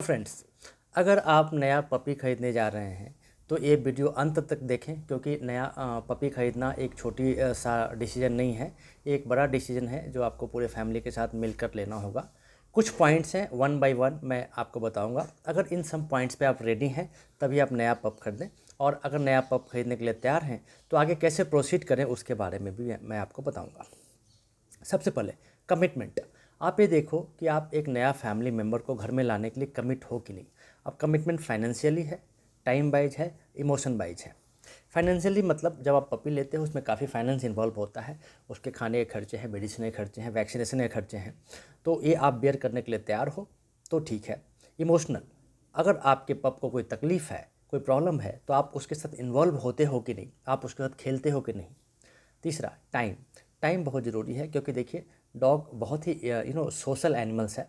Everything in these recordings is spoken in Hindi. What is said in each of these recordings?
फ्रेंड्स, अगर आप नया पपी खरीदने जा रहे हैं तो ये वीडियो अंत तक देखें क्योंकि नया पपी खरीदना एक छोटी सा डिसीजन नहीं है। ये एक बड़ा डिसीजन है जो आपको पूरे फैमिली के साथ मिलकर लेना होगा। कुछ पॉइंट्स हैं, वन बाय वन मैं आपको बताऊंगा। अगर इन सब पॉइंट्स पे आप रेडी हैं तभी आप नया पप खरीदें, और अगर नया पप खरीदने के लिए तैयार हैं तो आगे कैसे प्रोसीड करें उसके बारे में भी मैं आपको बताऊँगा। सबसे पहले कमिटमेंट। आप ये देखो कि आप एक नया फैमिली मेम्बर को घर में लाने के लिए कमिट हो कि नहीं। अब कमिटमेंट फाइनेंशियली है, टाइम वाइज है, इमोशन वाइज है। फाइनेंशियली मतलब जब आप पपी लेते हो उसमें काफ़ी फाइनेंस इन्वॉल्व होता है। उसके खाने के खर्चे हैं, मेडिसिन के खर्चे हैं, वैक्सीनेशन के खर्चे हैं, तो ये आप बेयर करने के लिए तैयार हो तो ठीक है। इमोशनल, अगर आपके पप को कोई तकलीफ़ है, कोई प्रॉब्लम है, तो आप उसके साथ इन्वॉल्व होते हो कि नहीं, आप उसके साथ खेलते हो कि नहीं। तीसरा टाइम। टाइम बहुत ज़रूरी है क्योंकि देखिए डॉग बहुत ही सोशल एनिमल्स है।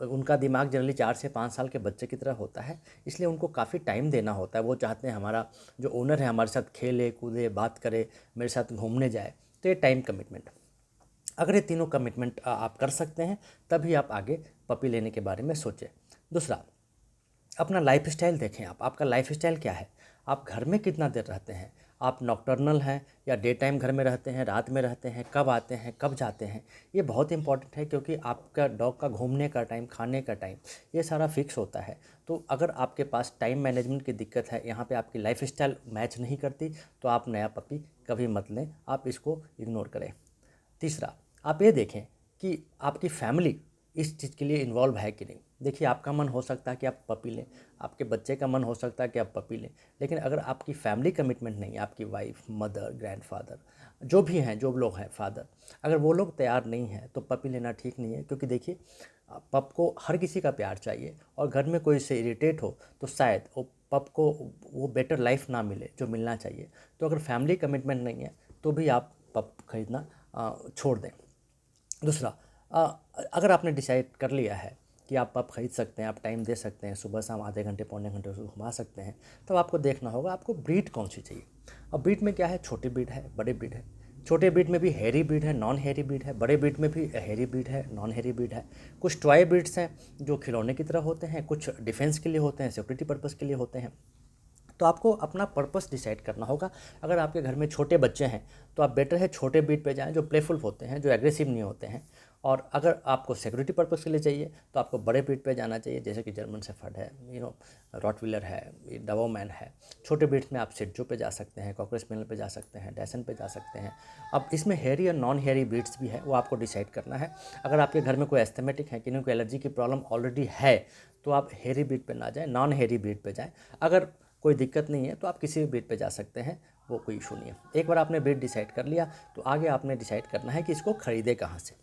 उनका दिमाग जनरली 4 से 5 साल के बच्चे की तरह होता है, इसलिए उनको काफ़ी टाइम देना होता है। वो चाहते हैं हमारा जो ओनर है हमारे साथ खेले कूदे, बात करे, मेरे साथ घूमने जाए। तो ये टाइम कमिटमेंट, अगर ये तीनों कमिटमेंट आप कर सकते हैं तभी आप आगे पपी लेने के बारे में सोचें। दूसरा, अपना लाइफस्टाइल देखें। आप, आपका लाइफस्टाइल क्या है, आप घर में कितना देर रहते हैं, आप नॉकटर्नल हैं या डे टाइम घर में रहते हैं, रात में रहते हैं, कब आते हैं कब जाते हैं। ये बहुत इंपॉर्टेंट है क्योंकि आपका डॉग का घूमने का टाइम, खाने का टाइम, ये सारा फिक्स होता है। तो अगर आपके पास टाइम मैनेजमेंट की दिक्कत है, यहाँ पे आपकी लाइफस्टाइल मैच नहीं करती, तो आप नया पपी कभी मत लें, आप इसको इग्नोर करें। तीसरा, आप ये देखें कि आपकी फैमिली इस चीज़ के लिए इन्वॉल्व है कि नहीं। देखिए आपका मन हो सकता है कि आप पपी लें, आपके बच्चे का मन हो सकता है कि आप पपी लें, लेकिन अगर आपकी फैमिली कमिटमेंट नहीं है, आपकी वाइफ, मदर, ग्रैंडफादर, जो भी हैं, जो लोग हैं, फादर, अगर वो लोग तैयार नहीं हैं तो पपी लेना ठीक नहीं है। क्योंकि देखिए पप को हर किसी का प्यार चाहिए, और घर में कोई से इरिटेट हो तो शायद वो पप को वो बेटर लाइफ ना मिले जो मिलना चाहिए। तो अगर फैमिली कमिटमेंट नहीं है तो भी आप पप खरीदना छोड़ दें। दूसरा, अ, अगर आपने डिसाइड कर लिया है कि आप खरीद सकते हैं, आप टाइम दे सकते हैं, सुबह शाम आधे घंटे पौने घंटे उसको घुमा सकते हैं, तब आपको देखना होगा आपको ब्रीड कौन सी चाहिए। अब ब्रीड में क्या है, छोटी ब्रीड है, बड़े ब्रीड है। छोटे ब्रीड में भी हेरी ब्रीड है, नॉन हेरी ब्रीड है, बड़े ब्रीड में भी हेरी ब्रीड है, नॉन हेरी ब्रीड है। कुछ टॉय ब्रीड्स हैं जो खिलौने की तरह होते हैं, कुछ डिफेंस के लिए होते हैं, सिक्योरिटी पर्पज़ के लिए होते हैं। तो आपको अपना पर्पस डिसाइड करना होगा। अगर आपके घर में छोटे बच्चे हैं तो आप बेटर है छोटे ब्रीड पे जाएं जो प्लेफुल होते हैं, जो एग्रेसिव नहीं होते हैं। और अगर आपको सिक्योरिटी पर्पस के लिए चाहिए तो आपको बड़े ब्रीड पे जाना चाहिए, जैसे कि जर्मन शेफर्ड है, रॉटविलर है, डबोमैन है। छोटे ब्रीड्स में आप सिट्जो पे जा सकते हैं, कॉकरोच स्पैनियल पे जा सकते हैं, डैसन पे जा सकते हैं। अब इसमें हेयरी और नॉन हेयरी ब्रीड्स भी है, वो आपको डिसाइड करना है। अगर आपके घर में कोई एस्थेमेटिक है, किन्हीं को एलर्जी की प्रॉब्लम ऑलरेडी है, तो आप हेयरी ब्रीड पे ना जाएं, नॉन हेयरी ब्रीड पे जाएं। अगर कोई दिक्कत नहीं है तो आप किसी भी ब्रीड पे जा सकते हैं, वो कोई इशू नहीं है। एक बार आपने ब्रीड डिसाइड कर लिया तो आगे आपने डिसाइड करना है कि इसको ख़रीदे कहाँ से।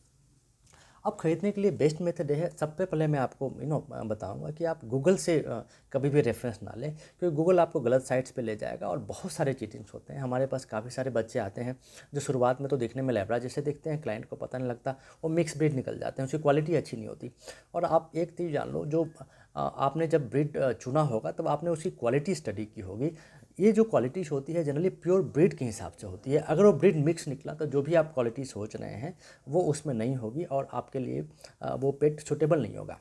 अब ख़रीदने के लिए बेस्ट मेथड है, सबसे पहले मैं आपको बताऊंगा कि आप गूगल से कभी भी रेफरेंस ना लें, क्योंकि गूगल आपको गलत साइट्स पे ले जाएगा और बहुत सारे चीटिंग्स होते हैं। हमारे पास काफ़ी सारे बच्चे आते हैं जो शुरुआत में तो दिखने में लैब्रा जैसे दिखते हैं, क्लाइंट को पता नहीं लगता, वो मिक्स ब्रीड निकल जाते हैं, उसकी क्वालिटी अच्छी नहीं होती। और आप एक चीज़ जान लो, जो आपने जब ब्रीड चुना होगा तब आपने उसकी क्वालिटी स्टडी की होगी। ये जो क्वालिटीज़ होती है जनरली प्योर ब्रीड के हिसाब से होती है। अगर वो ब्रीड मिक्स निकला तो जो भी आप क्वालिटी सोच रहे हैं वो उसमें नहीं होगी और आपके लिए वो पेट सुटेबल नहीं होगा।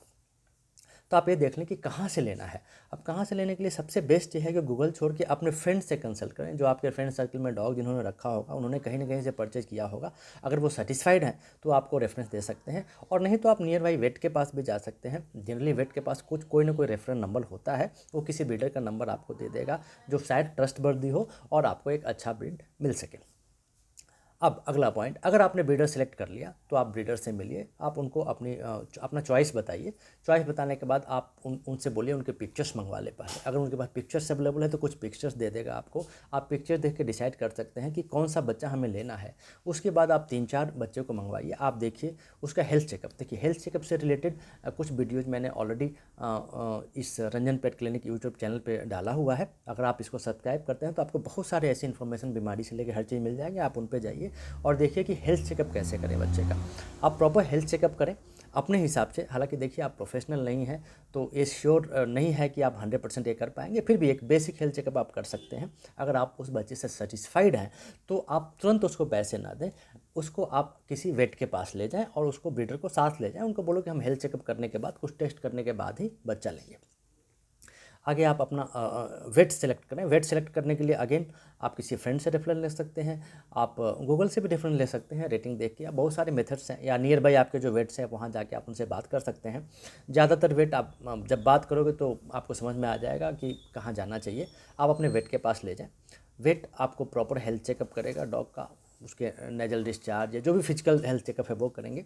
तो आप ये देख लें कि कहाँ से लेना है। अब कहाँ से लेने के लिए सबसे बेस्ट ये है कि गूगल छोड़ के अपने फ्रेंड से कंसल्ट करें, जो आपके फ्रेंड सर्कल में डॉग जिन्होंने रखा होगा, उन्होंने कहीं ना कहीं से परचेज किया होगा। अगर वो सेटिस्फाइड हैं तो आपको रेफरेंस दे सकते हैं, और नहीं तो आप नियर बाई वेट के पास भी जा सकते हैं। जनरली वेट के पास कुछ कोई ना कोई रेफरेंस नंबर होता है, वो किसी ब्रीडर का नंबर आपको दे देगा जो शायद ट्रस्टवर्दी हो और आपको एक अच्छा ब्रीड मिल सके। अब अगला पॉइंट, अगर आपने ब्रीडर सेलेक्ट कर लिया तो आप ब्रीडर से मिलिए, आप उनको अपना चॉइस बताइए। चॉइस बताने के बाद आप उनसे बोलिए उनके पिक्चर्स मंगवा ले पहले। अगर उनके पास पिक्चर्स अवेलेबल है तो कुछ पिक्चर्स दे देगा आपको, आप पिक्चर देख के डिसाइड कर सकते हैं कि कौन सा बच्चा हमें लेना है। उसके बाद आप 3-4 बच्चे को मंगवाइए, आप देखिए उसका हेल्थ चेकअप। देखिए हेल्थ चेकअप से रिलेटेड कुछ वीडियोज़ मैंने ऑलरेडी इस Ranjan pet clinic YouTube channel पर डाला हुआ है। अगर आप इसको सब्सक्राइब करते हैं तो आपको बहुत सारे ऐसी इन्फॉर्मेशन, बीमारी से लेकर हर चीज़ मिल जाएंगे, आप उन पर जाइए और देखिए कि हेल्थ चेकअप कैसे करें बच्चे का। आप प्रॉपर हेल्थ चेकअप करें अपने हिसाब से। हालांकि देखिए आप प्रोफेशनल नहीं हैं तो ये श्योर नहीं है कि आप 100% ये कर पाएंगे, फिर भी एक बेसिक हेल्थ चेकअप आप कर सकते हैं। अगर आप उस बच्चे से सेटिस्फाइड हैं तो आप तुरंत उसको पैसे ना दें, उसको आप किसी वेट के पास ले जाएं और उसको ब्रीडर को साथ ले जाएं, उनको बोलो कि हम हेल्थ चेकअप करने के बाद कुछ टेस्ट करने के बाद ही बच्चा लेंगे। आगे आप अपना वेट सेलेक्ट करें। वेट सेलेक्ट करने के लिए अगेन आप किसी फ्रेंड से रेफरेंस ले सकते हैं, आप गूगल से भी रेफरेंस ले सकते हैं, रेटिंग देख के। या बहुत सारे मेथड्स हैं, या नियर बाई आपके जो वेट्स हैं वहाँ जाके आप उनसे बात कर सकते हैं। ज़्यादातर वेट आप जब बात करोगे तो आपको समझ में आ जाएगा कि कहाँ जाना चाहिए। आप अपने वेट के पास ले जाएं। वेट आपको प्रॉपर हेल्थ चेकअप करेगा डॉग का, उसके नेजल डिस्चार्ज या जो भी फिजिकल हेल्थ चेकअप है वो करेंगे।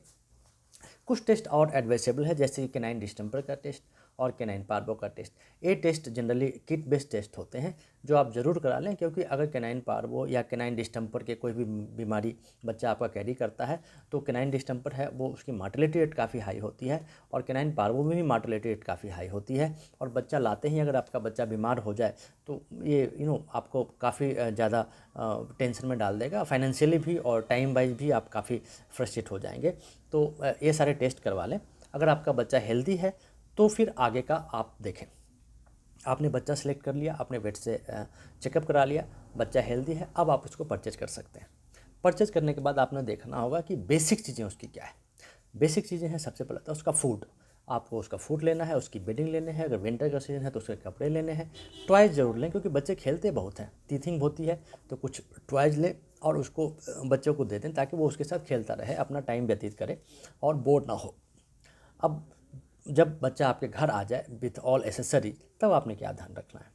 कुछ टेस्ट और एडवाइसेबल है, जैसे कि कैनाइन डिस्टेंपर का टेस्ट और कैनाइन पार्वो का टेस्ट। ये test generally kit based test होते हैं जो आप ज़रूर करा लें, क्योंकि अगर कैनाइन पार्वो या कैनाइन डिस्टेंपर के कोई भी बीमारी बच्चा आपका कैरी करता है तो कैनाइन डिस्टेंपर है वो उसकी मार्टेलिटी रेट काफ़ी हाई होती है, और कैनाइन पार्वो में भी मार्टेलिटी रेट काफ़ी हाई होती है। और बच्चा लाते ही अगर आपका बच्चा बीमार हो जाए तो ये आपको काफ़ी ज़्यादा टेंशन में डाल देगा, फाइनेंशियली भी और टाइम वाइज भी आप काफ़ी फ्रस्ट्रेट हो जाएंगे। तो ये सारे टेस्ट करवा लें। अगर आपका बच्चा हेल्दी है तो फिर आगे का आप देखें। आपने बच्चा सेलेक्ट कर लिया, आपने वेट से चेकअप करा लिया, बच्चा हेल्दी है, अब आप उसको परचेज कर सकते हैं। परचेज करने के बाद आपने देखना होगा कि बेसिक चीज़ें उसकी क्या है। बेसिक चीज़ें हैं, सबसे पहले तो उसका फूड, आपको उसका फूड लेना है, उसकी बेडिंग लेने हैं, अगर विंटर का सीजन है तो उसके कपड़े लेने हैं। टॉयज़ ज़रूर लें, क्योंकि बच्चे खेलते बहुत हैं, टीथिंग होती है, तो कुछ टॉयज़ लें और उसको बच्चों को दे दें ताकि वो उसके साथ खेलता रहे, अपना टाइम व्यतीत करे और बोर ना हो। अब जब बच्चा आपके घर आ जाए विथ ऑल एसेसरी, तब आपने क्या ध्यान रखना है।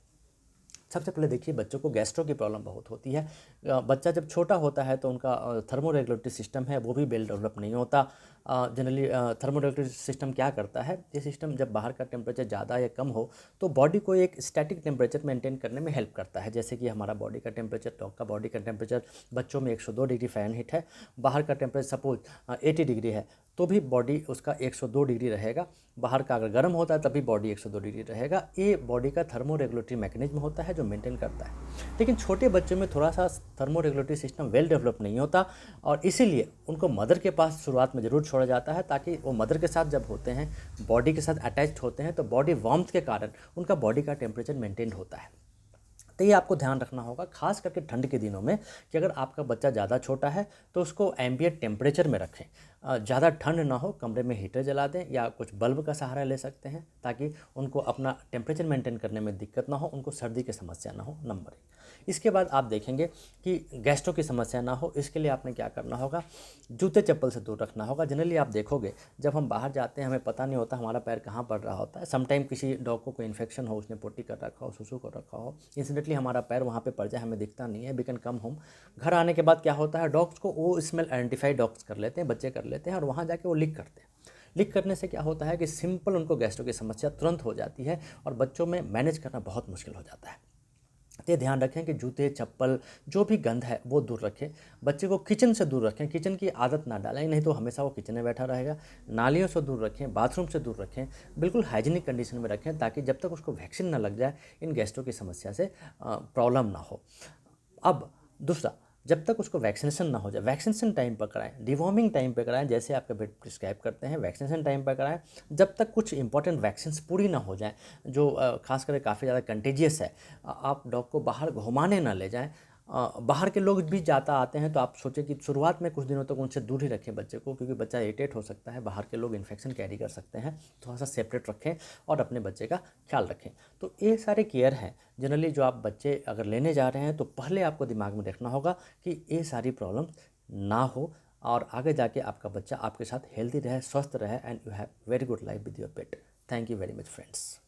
सबसे पहले देखिए, बच्चों को गैस्ट्रो की प्रॉब्लम बहुत होती है। बच्चा जब छोटा होता है तो उनका थर्मो रेगुलेटरी सिस्टम है वो भी वेल डेवलप नहीं होता। जनरली थर्मो रेगुलेटरी सिस्टम क्या करता है, ये सिस्टम जब बाहर का टेम्परेचर ज़्यादा या कम हो तो बॉडी को एक स्टैटिक टेम्परेचर मेंटेन करने में हेल्प करता है। जैसे कि हमारा बॉडी का टेम्परेचर, डॉग का बॉडी का टेम्परेचर बच्चों में 102 डिग्री फ़ारेनहीट है, बाहर का टेम्परेचर सपोज 80 डिग्री है, तो भी बॉडी उसका 102 डिग्री रहेगा। बाहर का अगर गर्म होता है तभी बॉडी 102 डिग्री रहेगा। ये बॉडी का थर्मो रेगुलेटरी मैकेनिज्म होता है जो मेंटेन करता है। लेकिन छोटे बच्चों में थोड़ा सा thermo regulatory system well develop नहीं होता, और इसीलिए उनको मदर के पास शुरुआत में ज़रूर छोड़ा जाता है, ताकि वो मदर के साथ जब होते हैं, बॉडी के साथ अटैच्ड होते हैं, तो बॉडी वार्मथ के कारण उनका बॉडी का टेम्परेचर मेंटेन होता है। तो ये आपको ध्यान रखना होगा, खास करके ठंड के दिनों में, कि अगर आपका बच्चा ज़्यादा छोटा है तो उसको एम्बिएंट टेम्परेचर में रखें। ज़्यादा ठंड ना हो, कमरे में हीटर जला दें या कुछ बल्ब का सहारा ले सकते हैं, ताकि उनको अपना टेम्परेचर मेंटेन करने में दिक्कत ना हो, उनको सर्दी की समस्या ना हो, नंबर 1। इसके बाद आप देखेंगे कि गैस्ट्रो की समस्या ना हो, इसके लिए आपने क्या करना होगा, जूते चप्पल से दूर रखना होगा। जनरली आप देखोगे जब हम बाहर जाते हैं हमें पता नहीं होता हमारा पैर कहाँ पड़ रहा होता है। समटाइम किसी डॉग को कोई इन्फेक्शन हो, उसने पोटी कर रखा हो, सुसु कर रखा हो, इंसिडेंटली हमारा पैर वहाँ पे पड़ जाए, हमें दिखता नहीं है, वी कैन कम होम। घर आने के बाद क्या होता है, डॉग्स को वो स्मेल आइडेंटिफाई डॉग्स कर लेते हैं, बच्चे कर लेते हैं, और वहाँ जाके वो लिक करते हैं। लिक करने से क्या होता है कि सिंपल उनको गैस्ट्रो की समस्या तुरंत हो जाती है, और बच्चों में मैनेज करना बहुत मुश्किल हो जाता है। तो ये ध्यान रखें कि जूते चप्पल जो भी गंद है वो दूर रखें। बच्चे को किचन से दूर रखें, किचन की आदत ना डालें, नहीं तो हमेशा वो किचन में बैठा रहेगा। नालियों से दूर रखें, बाथरूम से दूर रखें, बिल्कुल हाइजीनिक कंडीशन में रखें, ताकि जब तक उसको वैक्सीन ना लग जाए इन गैस्ट्रो की समस्या से प्रॉब्लम ना हो। अब दूसरा, जब तक उसको वैक्सीनेशन ना हो जाए, वैक्सीनेशन टाइम पर कराएं, डिवॉर्मिंग टाइम पर कराएं, जैसे आपके वेट प्रिस्क्राइब करते हैं वैक्सीनेशन टाइम पर कराएं। जब तक कुछ इंपॉर्टेंट वैक्सीन्स पूरी ना हो जाएं, जो खास करके काफ़ी ज़्यादा कंटेजियस है, आप डॉग को बाहर घुमाने ना ले जाएं। बाहर के लोग भी जाता आते हैं तो आप सोचें कि शुरुआत में कुछ दिनों तक उनसे दूर ही रखें बच्चे को, क्योंकि बच्चा इरिटेट हो सकता है, बाहर के लोग इन्फेक्शन कैरी कर सकते हैं। थोड़ा सा सेपरेट रखें और अपने बच्चे का ख्याल रखें। तो ये सारे केयर हैं जनरली जो आप बच्चे अगर लेने जा रहे हैं, तो पहले आपको दिमाग में रखना होगा कि ये सारी प्रॉब्लम ना हो, और आगे जाके आपका बच्चा आपके साथ हेल्दी रहे, स्वस्थ रहे, and you have very good life with your pet. Thank you very much friends.